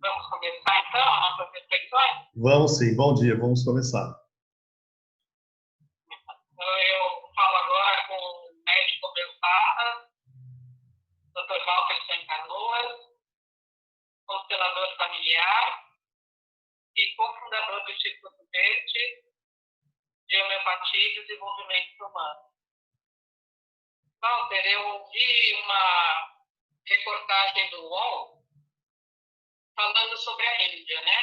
Vamos começar então nossas reflexões? Vamos sim, bom dia, vamos começar. Eu falo agora com o médico homeopata, Dr. Walter Sem Canoas, constelador familiar e cofundador do Instituto Verde de Homeopatia e Desenvolvimento Humano. Walter, eu vi uma reportagem do UOL falando sobre a Índia, né?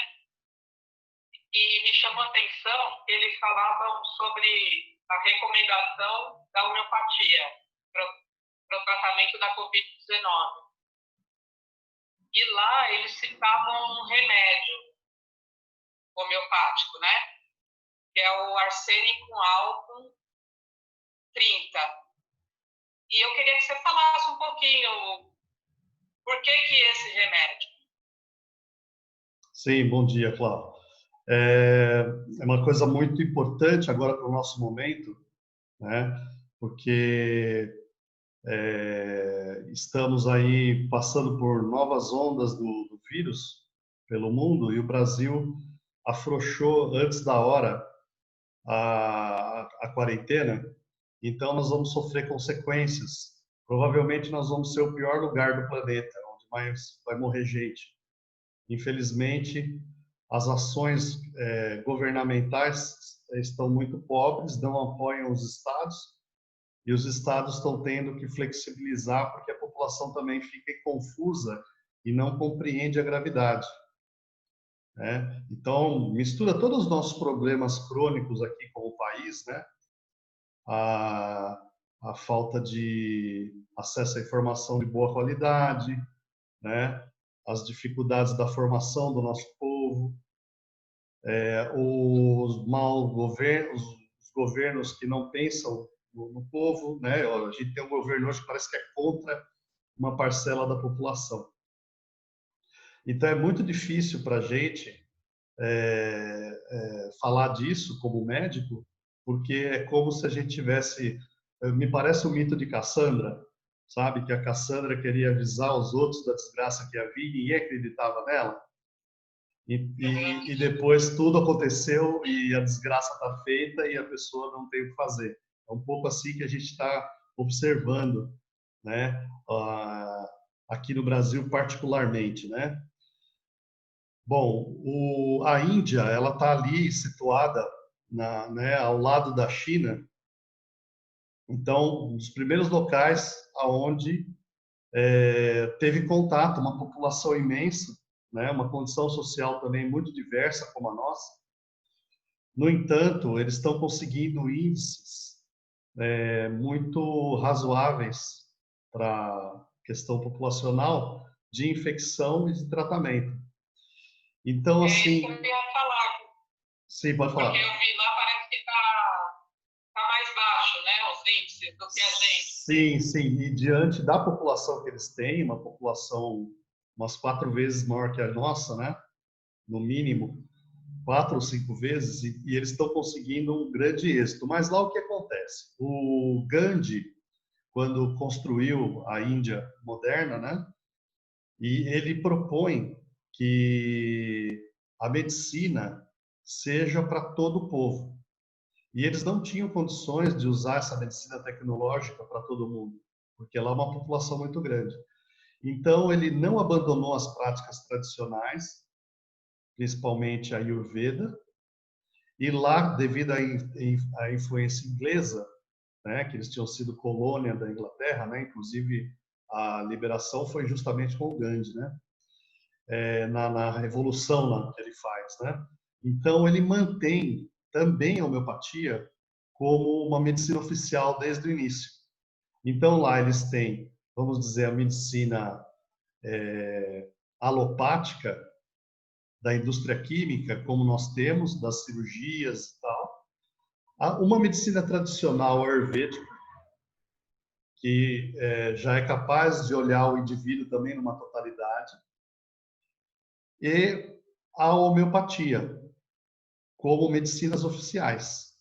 E me chamou a atenção que eles falavam sobre a recomendação da homeopatia para o tratamento da Covid-19. E lá eles citavam um remédio homeopático, né? Que é o arsênico álcool 30. E eu queria que você falasse um pouquinho por que esse remédio. Sim, bom dia, Cláudio. É uma coisa muito importante agora para o nosso momento, né? Porque estamos aí passando por novas ondas do vírus pelo mundo e o Brasil afrouxou antes da hora a quarentena, então nós vamos sofrer consequências. Provavelmente nós vamos ser o pior lugar do planeta, onde mais vai morrer gente. Infelizmente, as ações governamentais estão muito pobres, não apoiam os estados, e os estados estão tendo que flexibilizar porque a população também fica confusa e não compreende a gravidade. Né? Então, mistura todos os nossos problemas crônicos aqui como país, né? A falta de acesso à informação de boa qualidade, né? As dificuldades da formação do nosso povo, os maus governos, os governos que não pensam no povo, né? A gente tem um governo hoje que parece que é contra uma parcela da população. Então é muito difícil para a gente falar disso como médico, porque é como se a gente tivesse, me parece o mito de Cassandra, sabe? Que a Cassandra queria avisar os outros da desgraça que havia e ninguém acreditava nela. E depois tudo aconteceu e a desgraça está feita e a pessoa não tem o que fazer. É um pouco assim que a gente está observando, né? Aqui no Brasil particularmente, né? Bom, a Índia, ela está ali situada né, ao lado da China. Então, um dos primeiros locais aonde teve contato, uma população imensa, né, uma condição social também muito diversa como a nossa. No entanto, eles estão conseguindo índices muito razoáveis para a questão populacional de infecção e de tratamento. Então, assim... Eu ia falar. Sim, pode falar. Porque eu vi lá, parece que está mais baixo, né, os índices do que a gente. Sim, sim. E diante da população que eles têm, uma população umas 4 vezes maior que a nossa, né? No mínimo, 4 ou 5 vezes, e eles estão conseguindo um grande êxito. Mas lá o que acontece? O Gandhi, quando construiu a Índia moderna, né? E ele propõe que a medicina seja para todo o povo. E eles não tinham condições de usar essa medicina tecnológica para todo mundo, porque lá é uma população muito grande. Então, ele não abandonou as práticas tradicionais, principalmente a Ayurveda, e lá, devido à influência inglesa, né, que eles tinham sido colônia da Inglaterra, né, inclusive a liberação foi justamente com o Gandhi, né, na revolução lá que ele faz, né. Então, ele mantém também a homeopatia como uma medicina oficial desde o início. Então, lá eles têm, vamos dizer, a medicina alopática da indústria química, como nós temos, das cirurgias e tal. Há uma medicina tradicional ayurvédica, que já é capaz de olhar o indivíduo também numa totalidade, e a homeopatia, como medicinas oficiais.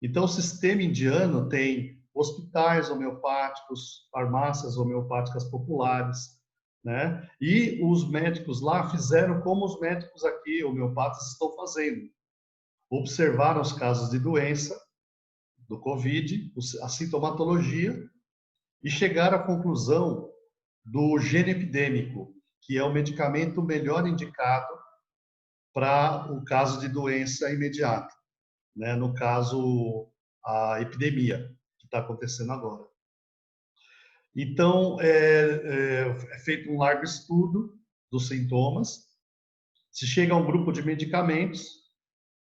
Então, o sistema indiano tem hospitais homeopáticos, farmácias homeopáticas populares, né? E os médicos lá fizeram como os médicos aqui, homeopatas, estão fazendo. Observaram os casos de doença do Covid, a sintomatologia, e chegaram à conclusão do gene epidêmico, que é o medicamento melhor indicado para o caso de doença imediata, né? No caso, a epidemia que está acontecendo agora. Então, é feito um largo estudo dos sintomas, se chega a um grupo de medicamentos,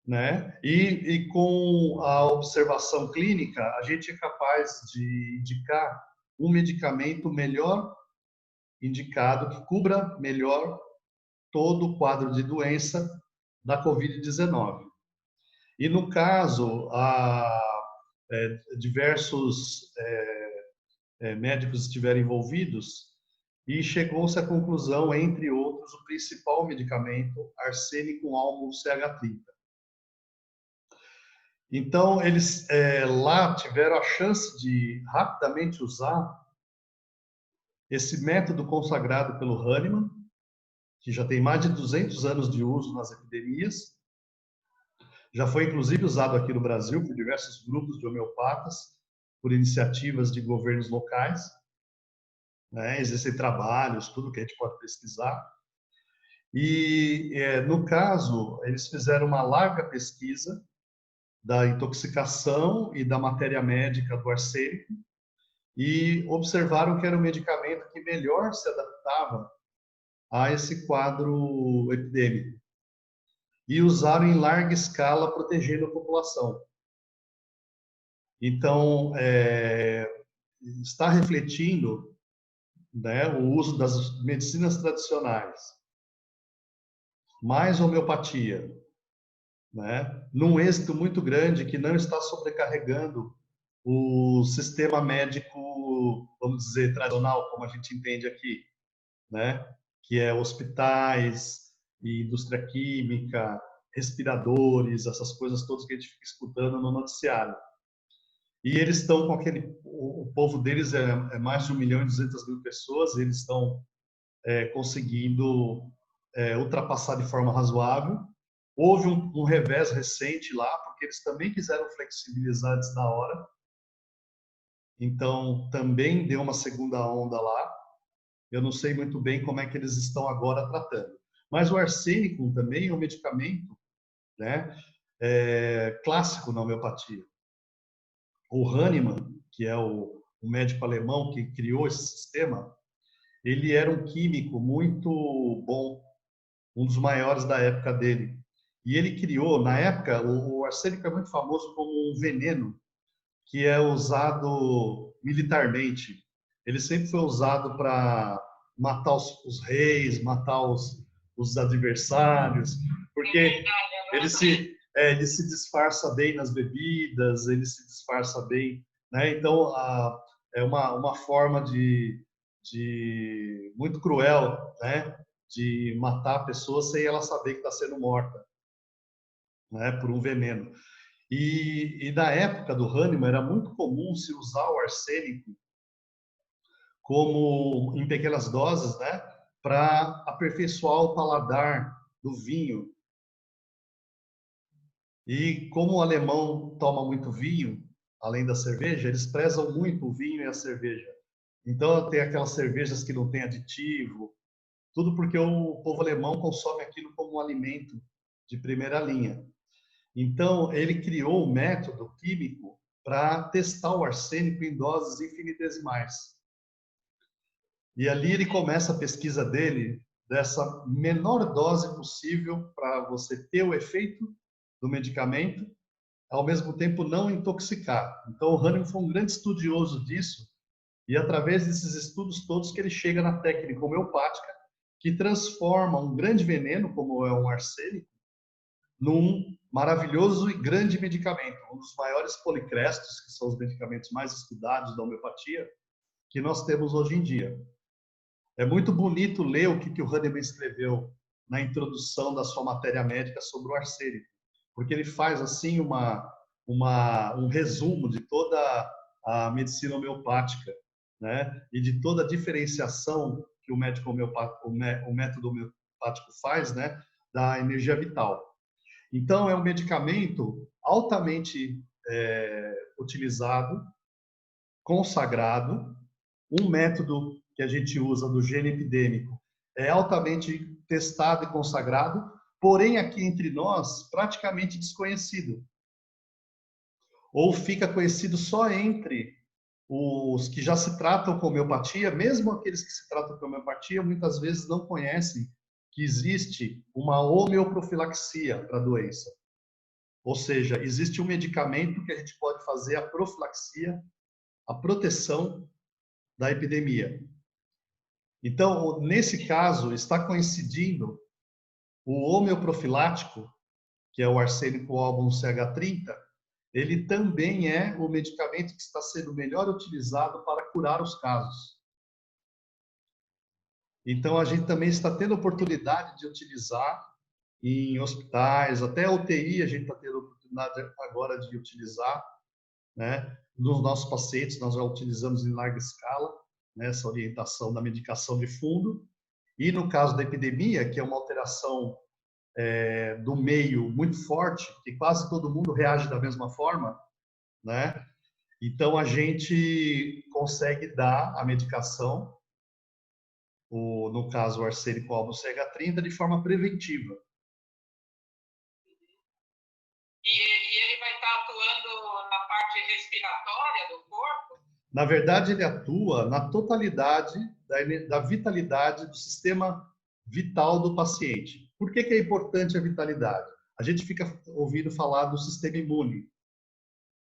né? E com a observação clínica, a gente é capaz de indicar um medicamento melhor indicado, que cubra melhor todo o quadro de doença da Covid-19. E no caso, diversos médicos estiveram envolvidos e chegou-se à conclusão, entre outros, o principal medicamento, arsênico álmumo CH30. Então, eles lá tiveram a chance de rapidamente usar esse método consagrado pelo Hahnemann, que já tem mais de 200 anos de uso nas epidemias, já foi inclusive usado aqui no Brasil por diversos grupos de homeopatas, por iniciativas de governos locais, né? Existem trabalhos, tudo que a gente pode pesquisar. E, no caso, eles fizeram uma larga pesquisa da intoxicação e da matéria médica do arsênico e observaram que era o medicamento que melhor se adaptava a esse quadro epidêmico. E usaram em larga escala, protegendo a população. Então, está refletindo, né, o uso das medicinas tradicionais, mais homeopatia, né, num êxito muito grande que não está sobrecarregando o sistema médico, vamos dizer, tradicional, como a gente entende aqui, né, que é hospitais, indústria química, respiradores, essas coisas todas que a gente fica escutando no noticiário. E eles estão com aquele, o povo deles é mais de 1.200.000 pessoas, eles estão conseguindo ultrapassar de forma razoável. Houve um revés recente lá, porque eles também quiseram flexibilizar antes da hora. Então, também deu uma segunda onda lá. Eu não sei muito bem como é que eles estão agora tratando. Mas o arsênico também é um medicamento, né, clássico na homeopatia. O Hahnemann, que é o médico alemão que criou esse sistema, ele era um químico muito bom, um dos maiores da época dele. E ele criou, na época, o arsênico é muito famoso como um veneno que é usado militarmente. Ele sempre foi usado para matar os reis, matar os adversários, porque ele se disfarça bem nas bebidas, ele se disfarça bem, né? Então, é uma forma de muito cruel, né? De matar a pessoa sem ela saber que está sendo morta, né? Por um veneno. E na época do Hahnemann era muito comum se usar o arsênico como em pequenas doses, né, para aperfeiçoar o paladar do vinho. E como o alemão toma muito vinho, além da cerveja, eles prezam muito o vinho e a cerveja. Então tem aquelas cervejas que não tem aditivo, tudo porque o povo alemão consome aquilo como um alimento de primeira linha. Então, ele criou um método químico para testar o arsênico em doses infinitesimais. E ali ele começa a pesquisa dele dessa menor dose possível para você ter o efeito do medicamento, ao mesmo tempo não intoxicar. Então, o Hahnemann foi um grande estudioso disso, e através desses estudos todos que ele chega na técnica homeopática, que transforma um grande veneno, como é um arsênico, num maravilhoso e grande medicamento, um dos maiores policrestos, que são os medicamentos mais estudados da homeopatia, que nós temos hoje em dia. É muito bonito ler o que o Hahnemann escreveu na introdução da sua matéria médica sobre o arsênico, porque ele faz assim um resumo de toda a medicina homeopática, né? E de toda a diferenciação que que o médico o método homeopático faz, né, da energia vital. Então, é um medicamento altamente utilizado, consagrado, um método que a gente usa do gene epidêmico é altamente testado e consagrado, porém aqui entre nós praticamente desconhecido. Ou fica conhecido só entre os que já se tratam com homeopatia, mesmo aqueles que se tratam com homeopatia, muitas vezes não conhecem que existe uma homeoprofilaxia para a doença. Ou seja, existe um medicamento que a gente pode fazer a profilaxia, a proteção da epidemia. Então, nesse caso, está coincidindo o homeoprofilático, que é o arsênico album CH30, ele também é o medicamento que está sendo melhor utilizado para curar os casos. Então, a gente também está tendo oportunidade de utilizar em hospitais, até a UTI a gente está tendo oportunidade agora de utilizar, né? Nos nossos pacientes, nós já utilizamos em larga escala, né, essa orientação da medicação de fundo. E no caso da epidemia, que é uma alteração do meio muito forte, que quase todo mundo reage da mesma forma, né? Então a gente consegue dar a medicação, no caso o arsênico album CH30, de forma preventiva. E ele vai estar atuando na parte respiratória do corpo? Na verdade, ele atua na totalidade da vitalidade do sistema vital do paciente. Por que é importante a vitalidade? A gente fica ouvindo falar do sistema imune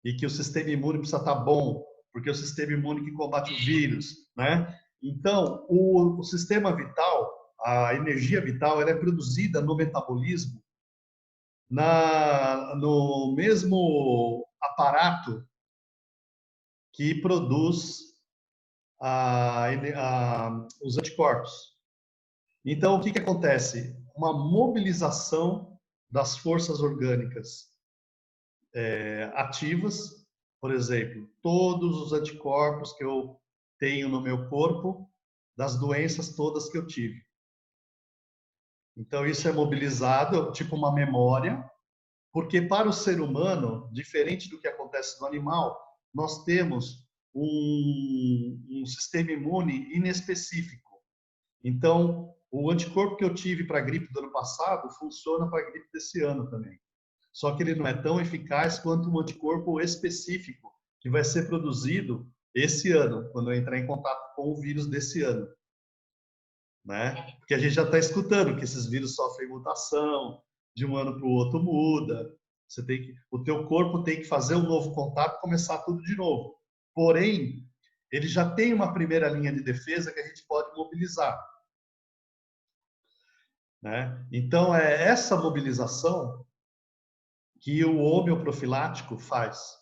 e que o sistema imune precisa estar bom, porque é o sistema imune que combate o vírus, né? Então, o sistema vital, a energia vital, ela é produzida no metabolismo no mesmo aparato que produz os anticorpos. Então, o que acontece? Uma mobilização das forças orgânicas ativas, por exemplo, todos os anticorpos que eu tenho no meu corpo, das doenças todas que eu tive. Então, isso é mobilizado, tipo uma memória, porque para o ser humano, diferente do que acontece no animal, nós temos um sistema imune inespecífico. Então, o anticorpo que eu tive para a gripe do ano passado funciona para a gripe desse ano também. Só que ele não é tão eficaz quanto um anticorpo específico que vai ser produzido esse ano, quando eu entrar em contato com o vírus desse ano. Né? Porque a gente já está escutando que esses vírus sofrem mutação, de um ano para o outro muda. O teu corpo tem que fazer um novo contato e começar tudo de novo. Porém, ele já tem uma primeira linha de defesa que a gente pode mobilizar. Né? Então, é essa mobilização que o homeoprofilático faz.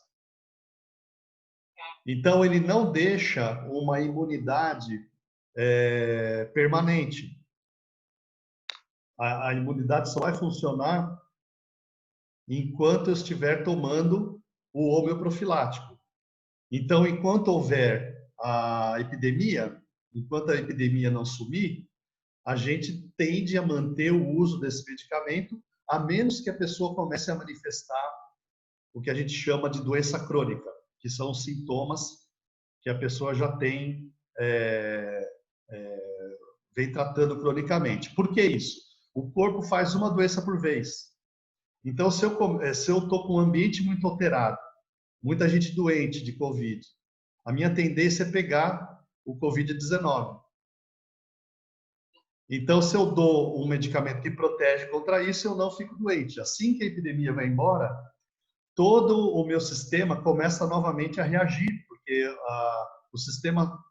Então, ele não deixa uma imunidade permanente. A imunidade só vai funcionar enquanto eu estiver tomando o homeoprofilático. Então, enquanto houver a epidemia, enquanto a epidemia não sumir, a gente tende a manter o uso desse medicamento, a menos que a pessoa comece a manifestar o que a gente chama de doença crônica, que são os sintomas que a pessoa já tem, vem tratando cronicamente. Por que isso? O corpo faz uma doença por vez. Então, se eu estou com um ambiente muito alterado, muita gente doente de Covid, a minha tendência é pegar o Covid-19. Então, se eu dou um medicamento que protege contra isso, eu não fico doente. Assim que a epidemia vai embora, todo o meu sistema começa novamente a reagir, porque o sistema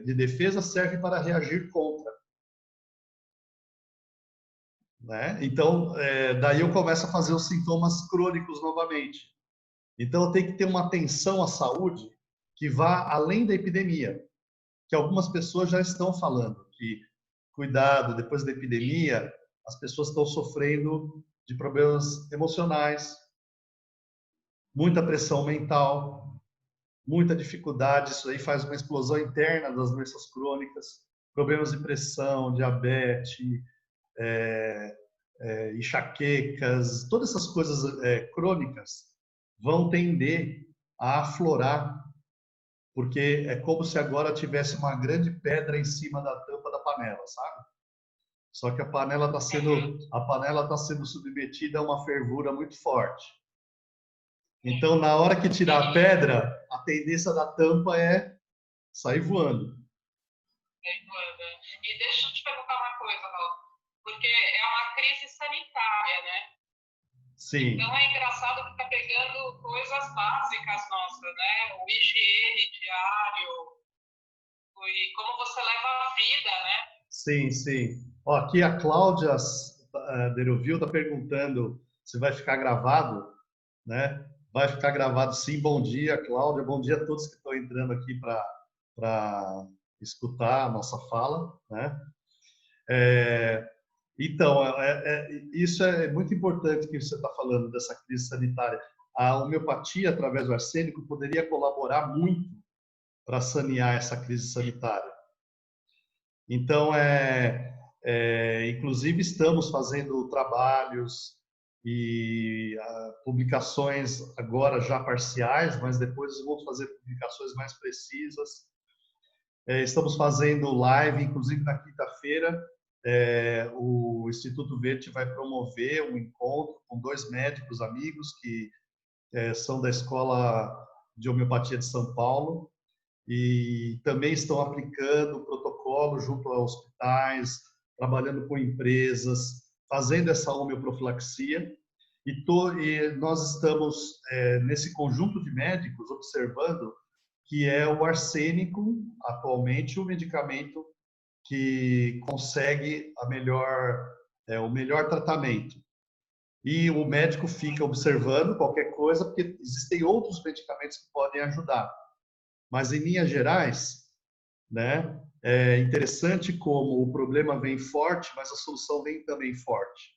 de defesa serve para reagir contra. Né? Então, daí eu começo a fazer os sintomas crônicos novamente. Então, eu tenho que ter uma atenção à saúde que vá além da epidemia, que algumas pessoas já estão falando, que cuidado, depois da epidemia, as pessoas estão sofrendo de problemas emocionais, muita pressão mental, muita dificuldade, isso aí faz uma explosão interna das doenças crônicas. problemas de pressão, diabetes, é, enxaquecas, todas essas coisas crônicas vão tender a aflorar, porque é como se agora tivesse uma grande pedra em cima da tampa da panela, sabe? Só que a panela está sendo submetida a uma fervura muito forte. Então, na hora que tirar a pedra, a tendência da tampa é sair voando. E deixa eu te perguntar uma coisa, Raul, porque é uma crise sanitária, né? Sim. Então é engraçado que está pegando coisas básicas nossas, né? O higiene diário, e como você leva a vida, né? Sim, sim. Ó, aqui a Cláudia Derovil está perguntando se vai ficar gravado, né? Vai ficar gravado sim. Bom dia, Cláudia. Bom dia a todos que estão entrando aqui para escutar a nossa fala, né? Então, isso é muito importante que você está falando dessa crise sanitária. A homeopatia, através do arsênico, poderia colaborar muito para sanear essa crise sanitária. Então, inclusive, estamos fazendo trabalhos e publicações agora já parciais, mas depois vamos fazer publicações mais precisas. Estamos fazendo live, inclusive na quinta-feira, o Instituto Verde vai promover um encontro com 2 médicos amigos que são da Escola de Homeopatia de São Paulo e também estão aplicando protocolo junto a hospitais, trabalhando com empresas, fazendo essa homeoprofilaxia. E nós estamos, nesse conjunto de médicos, observando que é o arsênico, atualmente, o medicamento que consegue o melhor tratamento. E o médico fica observando qualquer coisa, porque existem outros medicamentos que podem ajudar. Mas, em linhas gerais, né, é interessante como o problema vem forte, mas a solução vem também forte.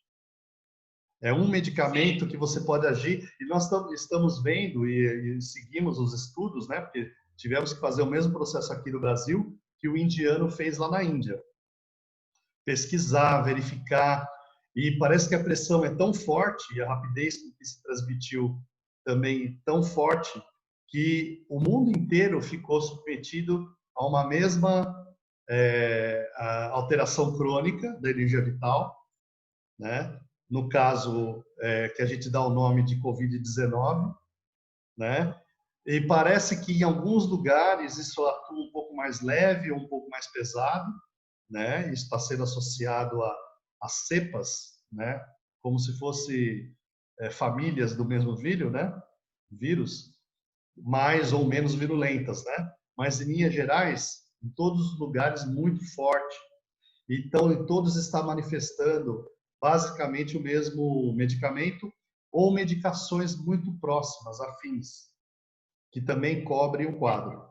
É um medicamento que você pode agir, e nós estamos vendo e seguimos os estudos, né, porque tivemos que fazer o mesmo processo aqui no Brasil que o indiano fez lá na Índia. Pesquisar, verificar, e parece que a pressão é tão forte e a rapidez com que se transmitiu também tão forte que o mundo inteiro ficou submetido a uma mesma a alteração crônica da energia vital, né? No caso que a gente dá o nome de Covid-19, né? E parece que em alguns lugares isso atua um pouco mais leve ou um pouco mais pesado, né? Isso está sendo associado a cepas, né? Como se fosse famílias do mesmo vírus, né? Vírus, mais ou menos virulentas, né? Mas em linhas gerais, em todos os lugares muito forte. Então, em todos está manifestando basicamente o mesmo medicamento ou medicações muito próximas, afins, que também cobrem o quadro,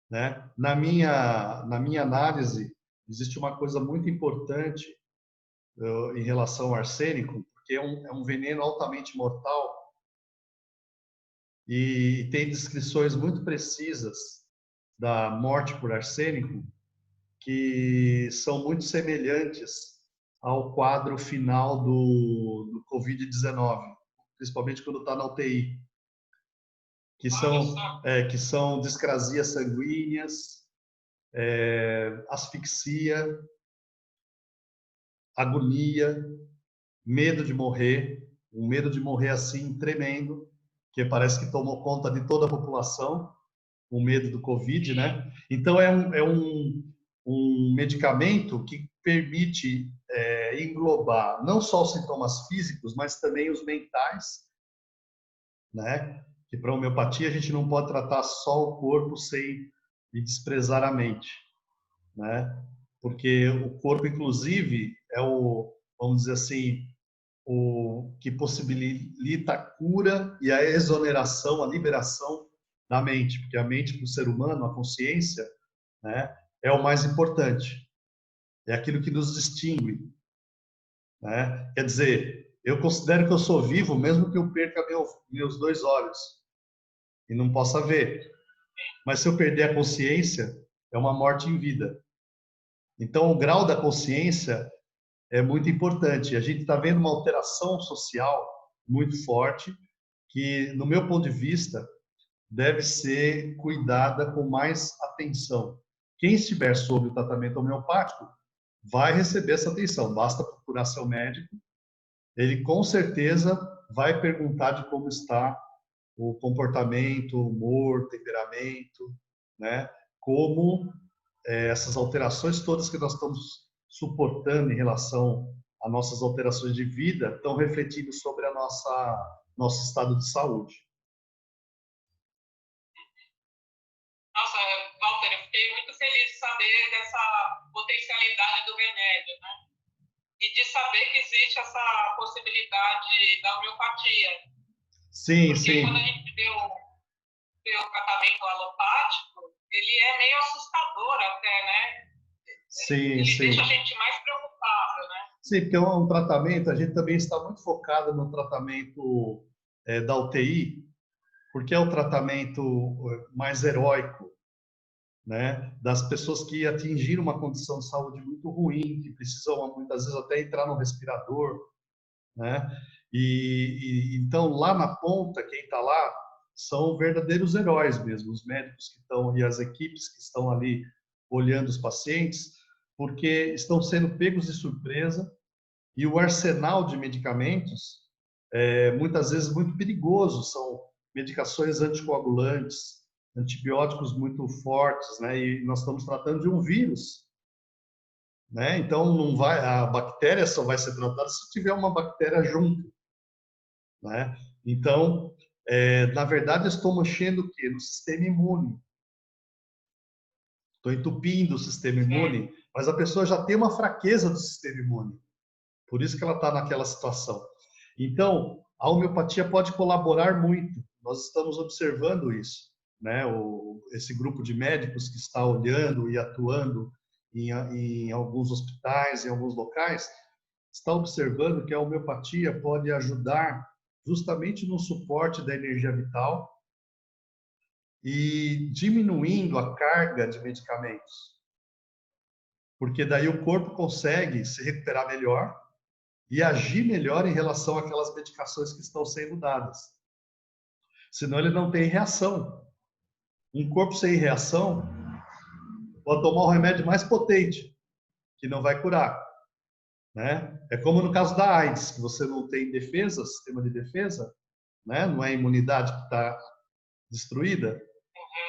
né? Na minha análise, existe uma coisa muito importante em relação ao arsênico, porque é um veneno altamente mortal e tem descrições muito precisas da morte por arsênico que são muito semelhantes ao quadro final do Covid-19, principalmente quando está na UTI, que são discrasias sanguíneas, asfixia, agonia, medo de morrer, um medo de morrer assim tremendo, que parece que tomou conta de toda a população, o medo do Covid, né? Então é um medicamento que permite englobar não só os sintomas físicos, mas também os mentais, né? Que para a homeopatia a gente não pode tratar só o corpo sem desprezar a mente, né? Porque o corpo, inclusive, vamos dizer assim, o que possibilita a cura e a exoneração, a liberação da mente, porque a mente para o ser humano, a consciência, né, é o mais importante, é aquilo que nos distingue, né? Quer dizer, eu considero que eu sou vivo, mesmo que eu perca meus 2 olhos e não possa ver, mas se eu perder a consciência, é uma morte em vida. Então, o grau da consciência é muito importante. A gente está vendo uma alteração social muito forte que, no meu ponto de vista, deve ser cuidada com mais atenção. Quem estiver sob o tratamento homeopático vai receber essa atenção. Basta procurar seu médico. Ele com certeza vai perguntar de como está o comportamento, o humor, temperamento, né? Como essas alterações todas que nós estamos suportando em relação a nossas alterações de vida estão refletindo sobre a nosso estado de saúde. Nossa, Walter, eu fiquei muito feliz de saber dessa potencialidade do remédio, né? E de saber que existe essa possibilidade da homeopatia. Sim, Porque quando a sim. gente vê o tratamento alopático, ele é meio assustador até, né? Sim, Ele deixa a sim. gente mais preocupado, né? Sim, porque é um tratamento, a gente também está muito focado no tratamento da UTI, porque é o tratamento mais heróico, né? Das pessoas que atingiram uma condição de saúde muito ruim, que precisam muitas vezes até entrar no respirador, né? Então lá na ponta, quem está lá são verdadeiros heróis mesmo, os médicos que estão e as equipes que estão ali olhando os pacientes, porque estão sendo pegos de surpresa e o arsenal de medicamentos é muitas vezes muito perigoso, são medicações anticoagulantes, antibióticos muito fortes, né? E nós estamos tratando de um vírus, né? Então não vai, a bactéria só vai ser tratada se tiver uma bactéria junto, né? Então, na verdade, eu estou mexendo o quê? No sistema imune. Estou entupindo o sistema imune, mas a pessoa já tem uma fraqueza do sistema imune. Por isso que ela está naquela situação. Então, a homeopatia pode colaborar muito. Nós estamos observando isso, né? Esse grupo de médicos que está olhando e atuando em alguns hospitais, em alguns locais, está observando que a homeopatia pode ajudar justamente no suporte da energia vital e diminuindo a carga de medicamentos, porque daí o corpo consegue se recuperar melhor e agir melhor em relação àquelas medicações que estão sendo dadas. Senão ele não tem reação. Um corpo sem reação pode tomar o remédio mais potente, que não vai curar, né? É como no caso da AIDS, que você não tem defesa, sistema de defesa, né? Não é a imunidade que está destruída,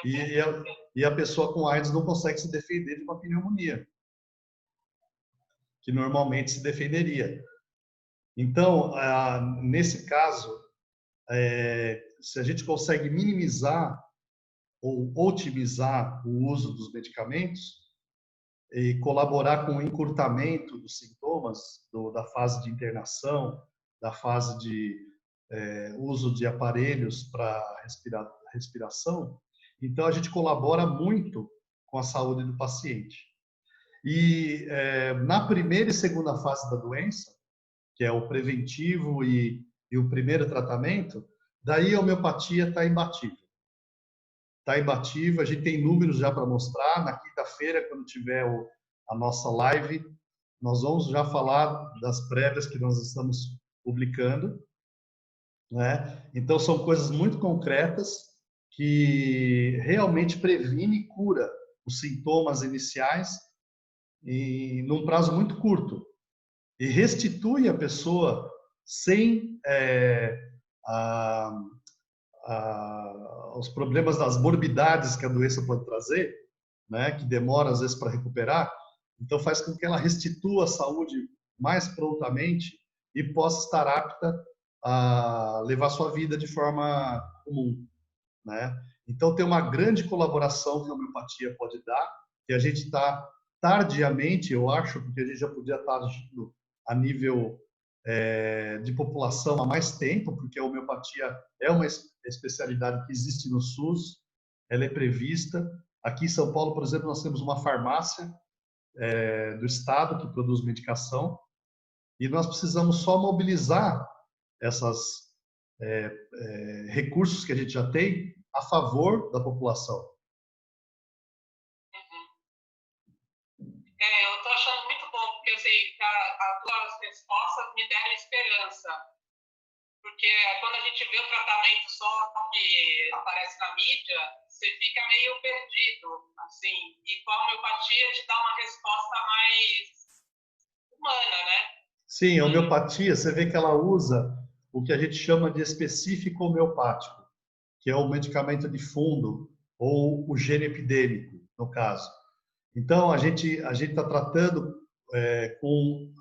e a, e a pessoa com AIDS não consegue se defender de uma pneumonia, que normalmente se defenderia. Então, nesse caso, se a gente consegue minimizar ou otimizar o uso dos medicamentos e colaborar com o encurtamento dos sintomas da fase de internação, da fase de uso de aparelhos para respiração, então a gente colabora muito com a saúde do paciente. E na primeira e segunda fase da doença, que é o preventivo e o primeiro tratamento, daí a homeopatia está imbatível. Está imbatível, a gente tem números já para mostrar. Na quinta-feira, quando tiver a nossa live, nós vamos já falar das prévias que nós estamos publicando, né? Então, são coisas muito concretas que realmente previne e cura os sintomas iniciais num prazo muito curto e restitui a pessoa sem a, os problemas das morbidades que a doença pode trazer, né, que demora às vezes para recuperar. Então faz com que ela restitua a saúde mais prontamente e possa estar apta a levar sua vida de forma comum, né? Então tem uma grande colaboração que a homeopatia pode dar, que a gente está tardiamente, eu acho, porque a gente já podia estar agindo a nível de população há mais tempo, porque a homeopatia é uma especialidade que existe no SUS, ela é prevista. Aqui em São Paulo, por exemplo, nós temos uma farmácia do estado que produz medicação e nós precisamos só mobilizar esses recursos que a gente já tem a favor da população. Eu achando muito bom, porque assim, as tuas respostas me deram esperança. Porque quando a gente vê o tratamento só que aparece na mídia, você fica meio perdido, assim. E com a homeopatia te dá uma resposta mais humana, né? Sim, a homeopatia, você vê que ela usa o que a gente chama de específico homeopático, que é o medicamento de fundo, ou o gene epidêmico, no caso. Então, a gente está tratando com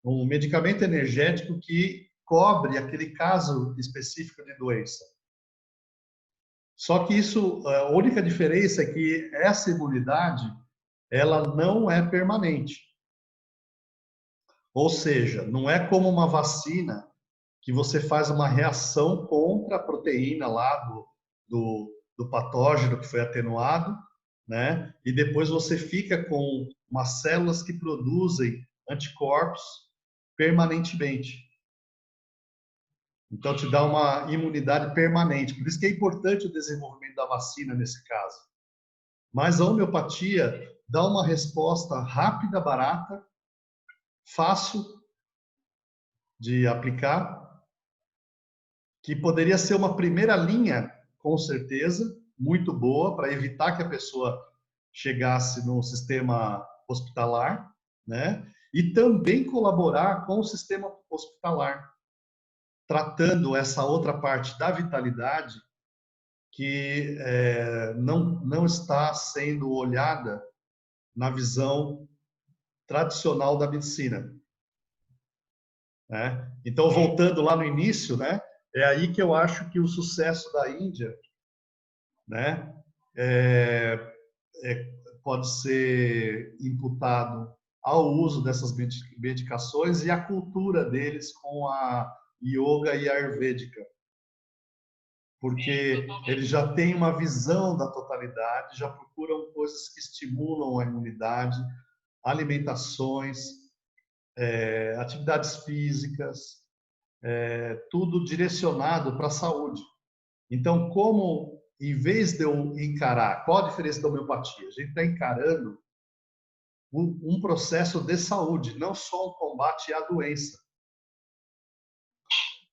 um medicamento energético que cobre aquele caso específico de doença. Só que isso, a única diferença é que essa imunidade, ela não é permanente. Ou seja, não é como uma vacina que você faz uma reação contra a proteína lá do patógeno que foi atenuado, né? E depois você fica com umas células que produzem anticorpos permanentemente. Então, te dá uma imunidade permanente. Por isso que é importante o desenvolvimento da vacina nesse caso. Mas a homeopatia dá uma resposta rápida, barata, fácil de aplicar, que poderia ser uma primeira linha, com certeza, muito boa, para evitar que a pessoa chegasse no sistema hospitalar, né? E também colaborar com o sistema hospitalar, tratando essa outra parte da vitalidade que não está sendo olhada na visão tradicional da medicina, né? Então, voltando lá no início, né? É aí que eu acho que o sucesso da Índia, né? Pode ser imputado ao uso dessas medicações e à cultura deles com a yoga e a ayurvédica, porque eles já têm uma visão da totalidade, já procuram coisas que estimulam a imunidade, alimentações, atividades físicas, tudo direcionado para a saúde. Então, como, em vez de eu encarar, qual a diferença da homeopatia? A gente está encarando um processo de saúde, não só um combate à doença.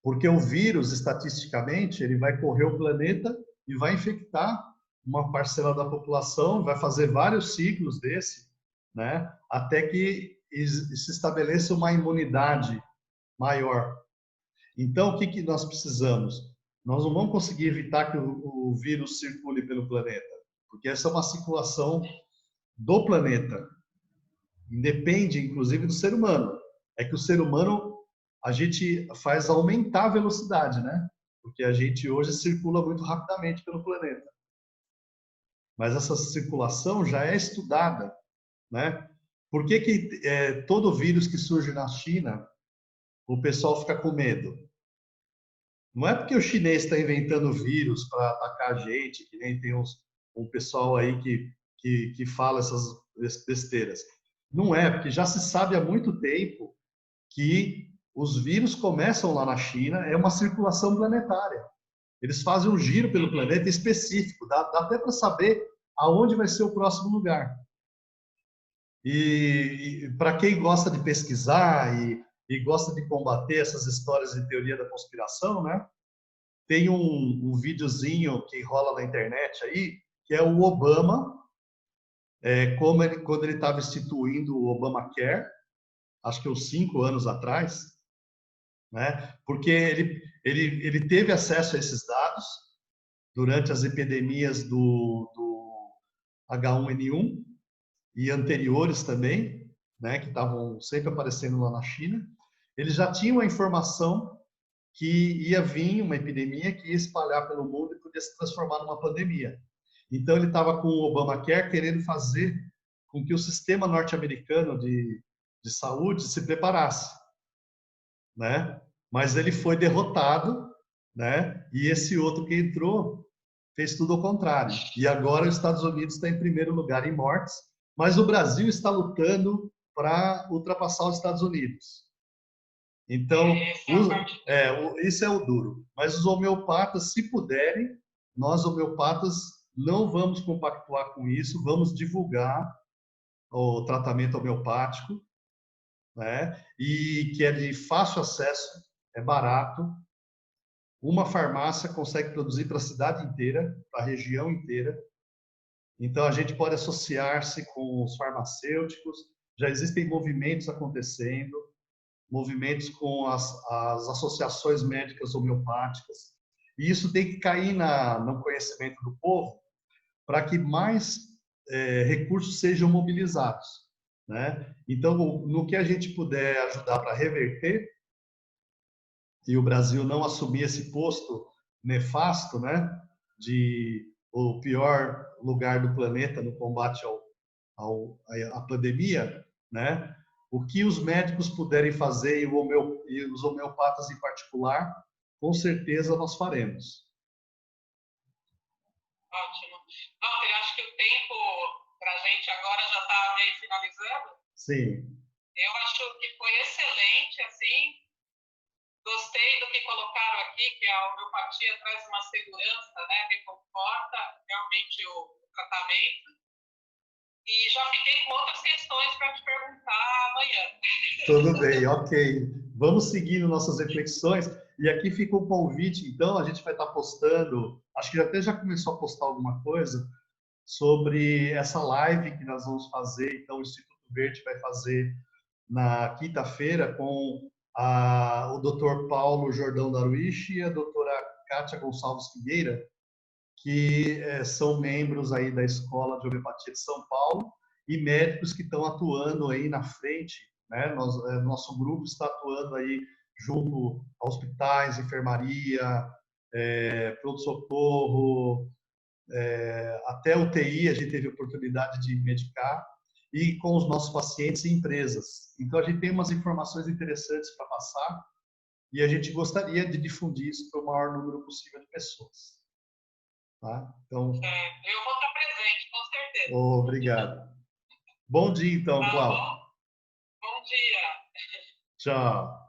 Porque o vírus, estatisticamente, ele vai correr o planeta e vai infectar uma parcela da população, vai fazer vários ciclos desse, né? Até que se estabeleça uma imunidade maior. Então, o que nós precisamos? Nós não vamos conseguir evitar que o vírus circule pelo planeta, porque essa é uma circulação do planeta. Depende, inclusive, do ser humano. É que o ser humano, a gente faz aumentar a velocidade, né? Porque a gente hoje circula muito rapidamente pelo planeta. Mas essa circulação já é estudada, né? Por que todo vírus que surge na China, o pessoal fica com medo? Não é porque o chinês está inventando vírus para atacar a gente, que nem tem um pessoal aí que fala essas besteiras. Não é, porque já se sabe há muito tempo que os vírus começam lá na China, é uma circulação planetária. Eles fazem um giro pelo planeta específico, dá até para saber aonde vai ser o próximo lugar. E para quem gosta de pesquisar e gosta de combater essas histórias de teoria da conspiração, né? Tem um videozinho que rola na internet aí, que é o Obama, quando ele estava instituindo o Obamacare, acho que uns 5 anos atrás, né? Porque ele teve acesso a esses dados durante as epidemias do H1N1 e anteriores também, né? Que estavam sempre aparecendo lá na China. Ele já tinha uma informação que ia vir uma epidemia que ia espalhar pelo mundo e podia se transformar numa pandemia. Então, ele estava com o Obamacare querendo fazer com que o sistema norte-americano de saúde se preparasse, né? Mas ele foi derrotado, né? E esse outro que entrou fez tudo ao contrário. E agora os Estados Unidos está em primeiro lugar em mortes, mas o Brasil está lutando para ultrapassar os Estados Unidos. Então, isso é o duro. Mas os homeopatas, se puderem, nós homeopatas não vamos compactuar com isso, vamos divulgar o tratamento homeopático, né? E que é de fácil acesso, é barato. Uma farmácia consegue produzir para a cidade inteira, para a região inteira. Então, a gente pode associar-se com os farmacêuticos, já existem movimentos acontecendo, movimentos com as associações médicas homeopáticas, e isso tem que cair no conhecimento do povo para que mais recursos sejam mobilizados, né? Então, no que a gente puder ajudar para reverter, e o Brasil não assumir esse posto nefasto, né, de o pior lugar do planeta no combate à pandemia, né? O que os médicos puderem fazer e os homeopatas em particular, com certeza nós faremos. Ótimo. Walter, eu acho que o tempo para a gente agora já está meio finalizando. Sim. Eu acho que foi excelente, assim. Gostei do que colocaram aqui, que a homeopatia traz uma segurança, né? Reconforta realmente o tratamento. E já fiquei com outras questões para te perguntar amanhã. Tudo bem, ok. Vamos seguindo nossas reflexões. E aqui fica um convite, então, a gente vai estar postando, acho que até já começou a postar alguma coisa, sobre essa live que nós vamos fazer. Então, o Instituto Verde vai fazer na quinta-feira com o Dr. Paulo Jordão Darwish e a doutora Kátia Gonçalves Figueira, que são membros aí da Escola de Homeopatia de São Paulo e médicos que estão atuando aí na frente, né? Nosso grupo está atuando aí junto a hospitais, enfermaria, pronto-socorro, até UTI a gente teve a oportunidade de medicar, e com os nossos pacientes e empresas. Então, a gente tem umas informações interessantes para passar e a gente gostaria de difundir isso para o maior número possível de pessoas. Tá? Então, eu vou estar presente, com certeza. obrigado. Bom dia, então, Tá Cláudio. bom? Bom dia. Tchau.